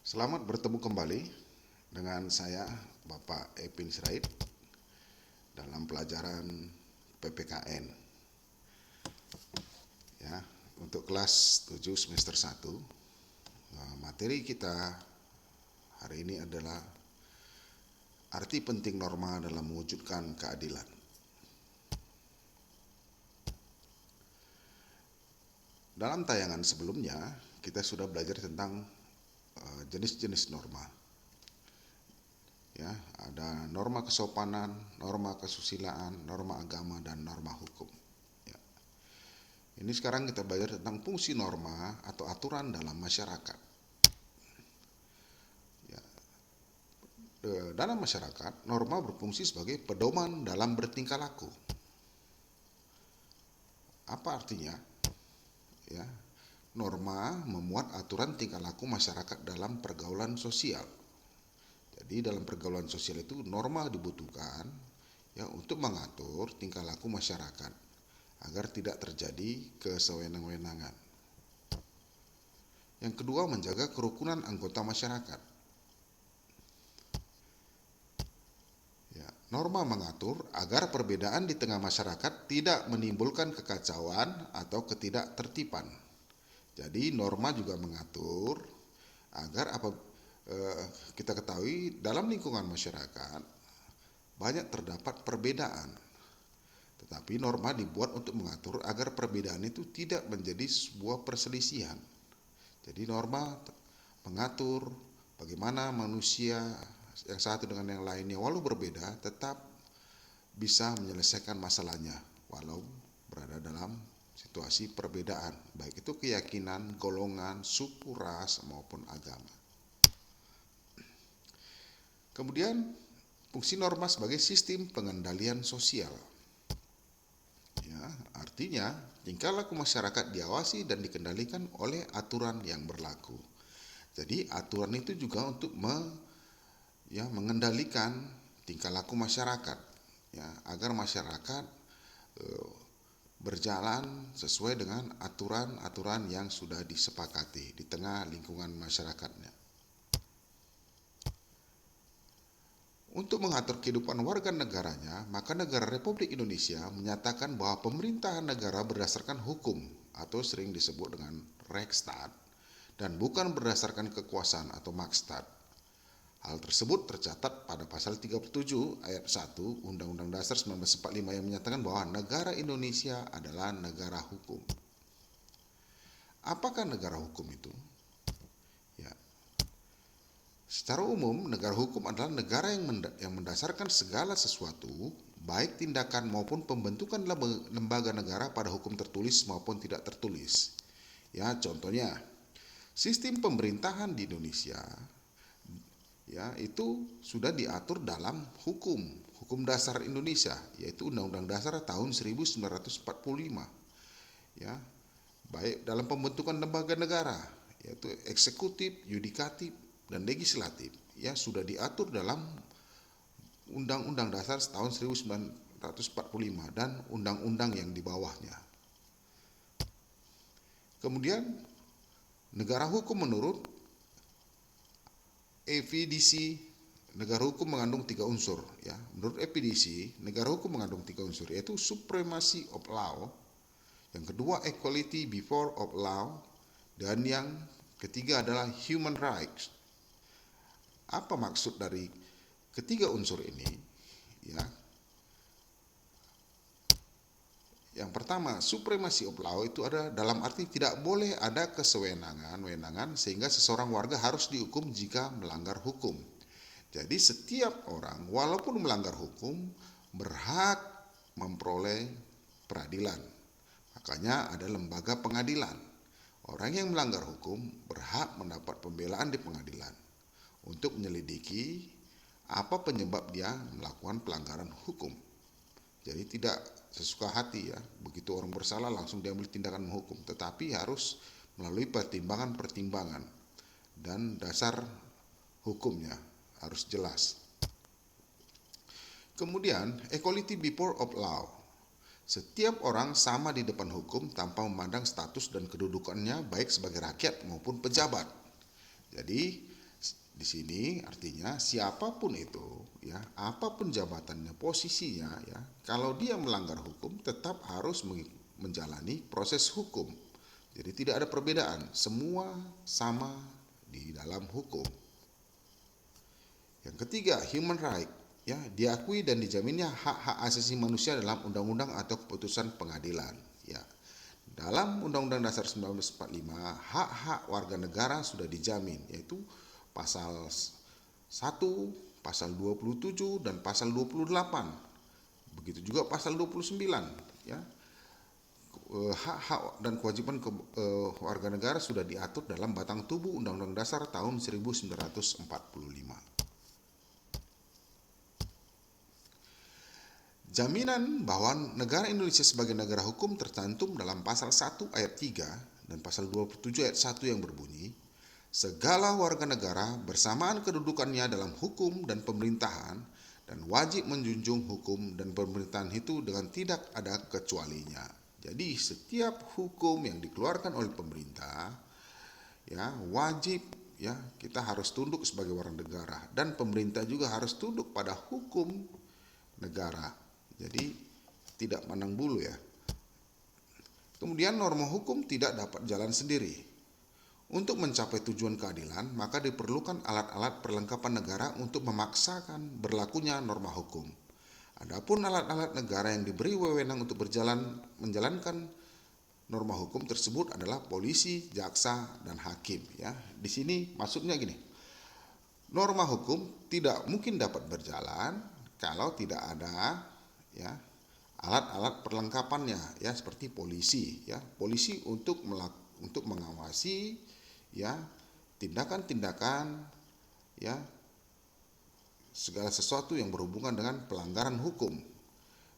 Selamat bertemu kembali dengan saya, Bapak Epin Sirait, dalam pelajaran PPKN. Ya, untuk kelas 7 semester 1, materi kita hari ini adalah arti penting norma dalam mewujudkan keadilan. Dalam tayangan sebelumnya, kita sudah belajar tentang jenis-jenis norma. Ya, ada norma kesopanan, norma kesusilaan, norma agama, dan norma hukum. Ya. Ini sekarang kita belajar tentang fungsi norma atau aturan dalam masyarakat. Ya. Dalam masyarakat, norma berfungsi sebagai pedoman dalam bertingkah laku. Apa artinya? Ya, norma memuat aturan tingkah laku masyarakat dalam pergaulan sosial. Jadi dalam pergaulan sosial itu norma dibutuhkan ya untuk mengatur tingkah laku masyarakat agar tidak terjadi kesewenang-wenangan. Yang kedua, menjaga kerukunan anggota masyarakat. Ya, norma mengatur agar perbedaan di tengah masyarakat tidak menimbulkan kekacauan atau ketidaktertiban. Jadi norma juga mengatur agar kita ketahui dalam lingkungan masyarakat banyak terdapat perbedaan. Tetapi norma dibuat untuk mengatur agar perbedaan itu tidak menjadi sebuah perselisihan. Jadi norma mengatur bagaimana manusia yang satu dengan yang lainnya walau berbeda tetap bisa menyelesaikan masalahnya walau berada dalam situasi perbedaan, baik itu keyakinan, golongan, suku, ras maupun agama. Kemudian fungsi norma sebagai sistem pengendalian sosial. Ya, artinya tingkah laku masyarakat diawasi dan dikendalikan oleh aturan yang berlaku. Jadi aturan itu juga untuk mengendalikan tingkah laku masyarakat, ya, agar masyarakat berjalan sesuai dengan aturan-aturan yang sudah disepakati di tengah lingkungan masyarakatnya. Untuk mengatur kehidupan warga negaranya, maka negara Republik Indonesia menyatakan bahwa pemerintahan negara berdasarkan hukum atau sering disebut dengan Rechtsstaat dan bukan berdasarkan kekuasaan atau Marktstaat. Hal tersebut tercatat pada pasal 37 ayat 1 Undang-Undang Dasar 1945 yang menyatakan bahwa negara Indonesia adalah negara hukum. Apakah negara hukum itu? Ya. Secara umum, negara hukum adalah negara yang mendasarkan segala sesuatu, baik tindakan maupun pembentukan lembaga negara pada hukum tertulis maupun tidak tertulis. Ya, contohnya, sistem pemerintahan di Indonesia ya itu sudah diatur dalam hukum dasar Indonesia, yaitu Undang-Undang Dasar tahun 1945. Ya, baik dalam pembentukan lembaga negara, yaitu eksekutif, yudikatif, dan legislatif, ya sudah diatur dalam Undang-Undang Dasar tahun 1945 dan undang-undang yang di bawahnya. Kemudian negara hukum menurut EVDC, negara hukum mengandung 3 unsur, ya. Menurut EVDC, negara hukum mengandung 3 unsur, yaitu supremacy of law, yang kedua equality before of law, dan yang ketiga adalah human rights. Apa maksud dari ketiga unsur ini? Ya. Yang pertama, supremacy of law itu ada dalam arti tidak boleh ada kesewenangan sehingga seseorang warga harus dihukum jika melanggar hukum. Jadi setiap orang walaupun melanggar hukum berhak memperoleh peradilan. Makanya ada lembaga pengadilan. Orang yang melanggar hukum berhak mendapat pembelaan di pengadilan untuk menyelidiki apa penyebab dia melakukan pelanggaran hukum. Jadi tidak sesuka hati, ya, begitu orang bersalah langsung diambil tindakan menghukum, tetapi harus melalui pertimbangan dan dasar hukumnya harus jelas. Kemudian equality before of law. Setiap orang sama di depan hukum tanpa memandang status dan kedudukannya baik sebagai rakyat maupun pejabat. Jadi Di sini artinya siapapun itu, ya, apapun jabatannya, posisinya, ya, kalau dia melanggar hukum tetap harus menjalani proses hukum. Jadi tidak ada perbedaan, semua sama di dalam hukum. Yang ketiga, human right, ya, diakui dan dijaminnya hak-hak asasi manusia dalam undang-undang atau keputusan pengadilan, ya. Dalam Undang-Undang Dasar 1945, hak-hak warga negara sudah dijamin, yaitu pasal 1, pasal 27 dan pasal 28. Begitu juga pasal 29, ya. Hak-hak dan kewajiban warga negara sudah diatur dalam batang tubuh Undang-Undang Dasar tahun 1945. Jaminan bahwa negara Indonesia sebagai negara hukum tercantum dalam pasal 1 ayat 3 dan pasal 27 ayat 1 yang berbunyi, segala warga negara bersamaan kedudukannya dalam hukum dan pemerintahan dan wajib menjunjung hukum dan pemerintahan itu dengan tidak ada kecualinya. Jadi setiap hukum yang dikeluarkan oleh pemerintah, ya, wajib, ya, kita harus tunduk sebagai warga negara, dan pemerintah juga harus tunduk pada hukum negara. Jadi tidak pandang bulu, ya. Kemudian norma hukum tidak dapat jalan sendiri. Untuk mencapai tujuan keadilan, maka diperlukan alat-alat perlengkapan negara untuk memaksakan berlakunya norma hukum. Adapun alat-alat negara yang diberi wewenang untuk menjalankan norma hukum tersebut adalah polisi, jaksa, dan hakim, ya. Di sini maksudnya gini. Norma hukum tidak mungkin dapat berjalan kalau tidak ada, ya, alat-alat perlengkapannya, ya, seperti polisi, ya. Polisi untuk mengawasi, ya, tindakan-tindakan, ya, segala sesuatu yang berhubungan dengan pelanggaran hukum.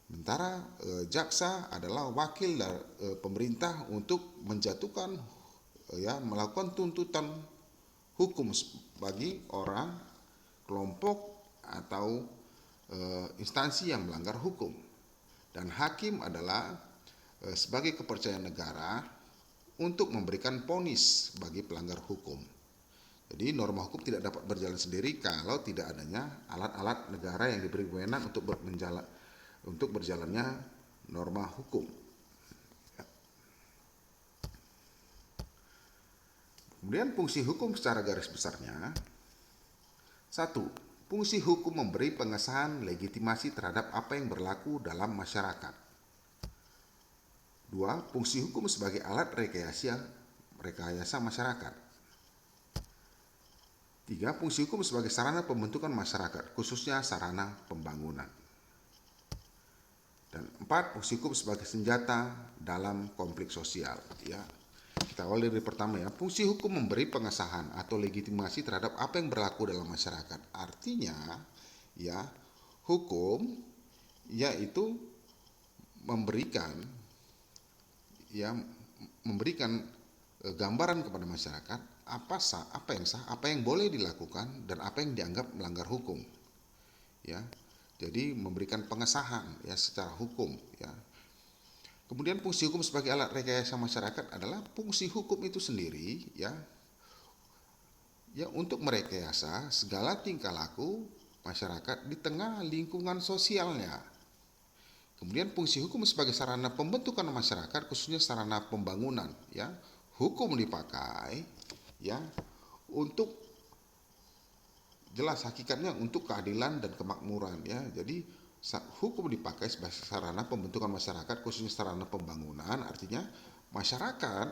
Sementara jaksa adalah wakil dari pemerintah untuk menjatuhkan, ya, melakukan tuntutan hukum bagi orang, kelompok, atau instansi yang melanggar hukum. Dan hakim adalah sebagai kepercayaan negara untuk memberikan vonis bagi pelanggar hukum. Jadi norma hukum tidak dapat berjalan sendiri kalau tidak adanya alat-alat negara yang diberi wewenang untuk berjalannya norma hukum. Kemudian fungsi hukum secara garis besarnya. 1. Fungsi hukum memberi pengesahan legitimasi terhadap apa yang berlaku dalam masyarakat. 2. Fungsi hukum sebagai alat rekayasa masyarakat. 3. Fungsi hukum sebagai sarana pembentukan masyarakat, khususnya sarana pembangunan. Dan 4. Fungsi hukum sebagai senjata dalam konflik sosial, ya. Kita awali dari pertama, ya. Fungsi hukum memberi pengesahan atau legitimasi terhadap apa yang berlaku dalam masyarakat. Artinya, ya, hukum yaitu memberikan gambaran kepada masyarakat apa yang sah, apa yang boleh dilakukan, dan apa yang dianggap melanggar hukum, ya. Jadi memberikan pengesahan, ya, secara hukum, ya. Kemudian fungsi hukum sebagai alat rekayasa masyarakat adalah fungsi hukum itu sendiri, ya, untuk merekayasa segala tingkah laku masyarakat di tengah lingkungan sosialnya. Kemudian fungsi hukum sebagai sarana pembentukan masyarakat, khususnya sarana pembangunan, ya. Hukum dipakai, ya, untuk jelas hakikatnya untuk keadilan dan kemakmuran, ya. Jadi hukum dipakai sebagai sarana pembentukan masyarakat, khususnya sarana pembangunan. Artinya masyarakat,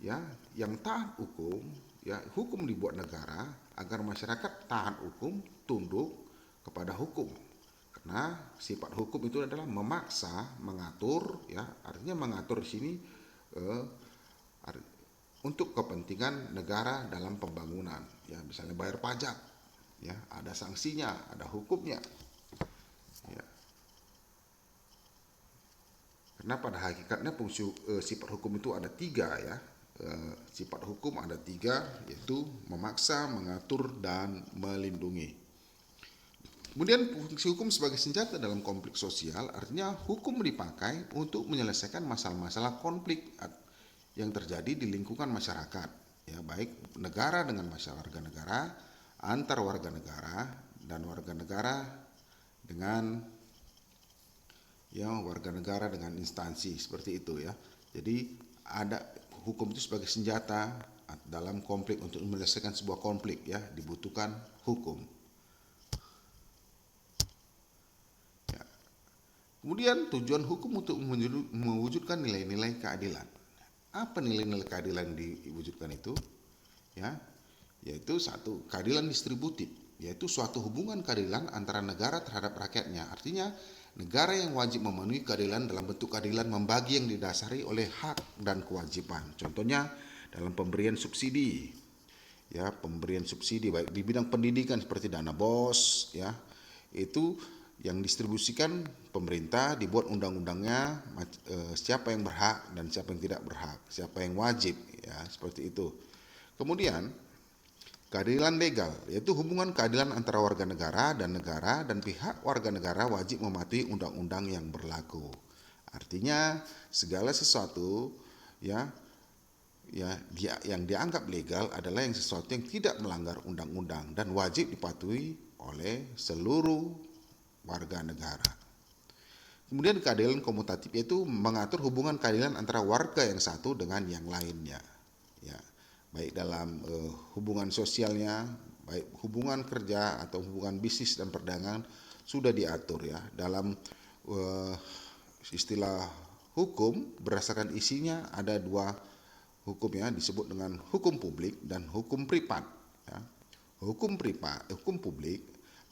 ya, yang taat hukum, ya, hukum dibuat negara agar masyarakat taat hukum, tunduk kepada hukum. Karena sifat hukum itu adalah memaksa, mengatur, ya. Artinya mengatur di sini untuk kepentingan negara dalam pembangunan, ya, misalnya bayar pajak, ya, ada sanksinya, ada hukumnya, ya. Karena pada hakikatnya fungsi sifat hukum itu ada tiga, ya. Sifat hukum ada tiga, yaitu memaksa, mengatur, dan melindungi. Kemudian fungsi hukum sebagai senjata dalam konflik sosial, artinya hukum dipakai untuk menyelesaikan masalah-masalah konflik yang terjadi di lingkungan masyarakat, ya, baik negara dengan warga negara antar warga negara dan warga negara dengan warga negara dengan instansi seperti itu ya. Jadi ada hukum itu sebagai senjata dalam konflik, untuk menyelesaikan sebuah konflik ya, dibutuhkan hukum. Ya. Kemudian tujuan hukum untuk mewujudkan nilai-nilai keadilan. Apa nilai-nilai keadilan yang diwujudkan itu? Ya, yaitu satu, keadilan distributif, yaitu suatu hubungan keadilan antara negara terhadap rakyatnya. Artinya negara yang wajib memenuhi keadilan dalam bentuk keadilan membagi yang didasari oleh hak dan kewajiban. Contohnya dalam pemberian subsidi, ya, pemberian subsidi baik di bidang pendidikan seperti dana BOS, ya, itu yang distribusikan pemerintah, dibuat undang-undangnya, siapa yang berhak dan siapa yang tidak berhak, siapa yang wajib, ya, seperti itu. Kemudian keadilan legal, yaitu hubungan keadilan antara warga negara dan pihak warga negara wajib mematuhi undang-undang yang berlaku. Artinya segala sesuatu yang dianggap legal adalah yang sesuatu yang tidak melanggar undang-undang dan wajib dipatuhi oleh seluruh warga negara. Kemudian keadilan komutatif, yaitu mengatur hubungan keadilan antara warga yang satu dengan yang lainnya. Ya, baik dalam hubungan sosialnya, baik hubungan kerja atau hubungan bisnis dan perdagangan sudah diatur ya. Dalam istilah hukum berdasarkan isinya ada dua hukum ya, disebut dengan hukum publik dan hukum privat. Ya. Hukum publik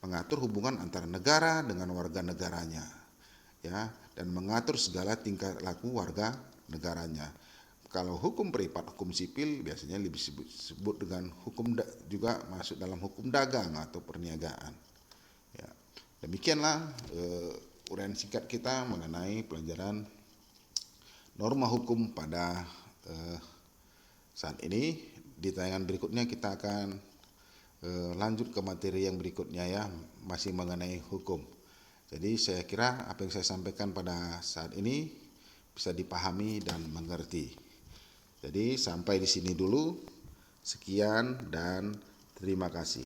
mengatur hubungan antara negara dengan warga negaranya, ya, dan mengatur segala tingkah laku warga negaranya. Kalau hukum privat, hukum sipil biasanya lebih disebut dengan hukum juga masuk dalam hukum dagang atau perniagaan. Ya. Demikianlah uraian singkat kita mengenai pelajaran norma hukum pada saat ini. Di tayangan berikutnya kita akan lanjut ke materi yang berikutnya ya, masih mengenai hukum. Jadi saya kira apa yang saya sampaikan pada saat ini bisa dipahami dan mengerti. Jadi sampai di sini dulu. Sekian dan terima kasih.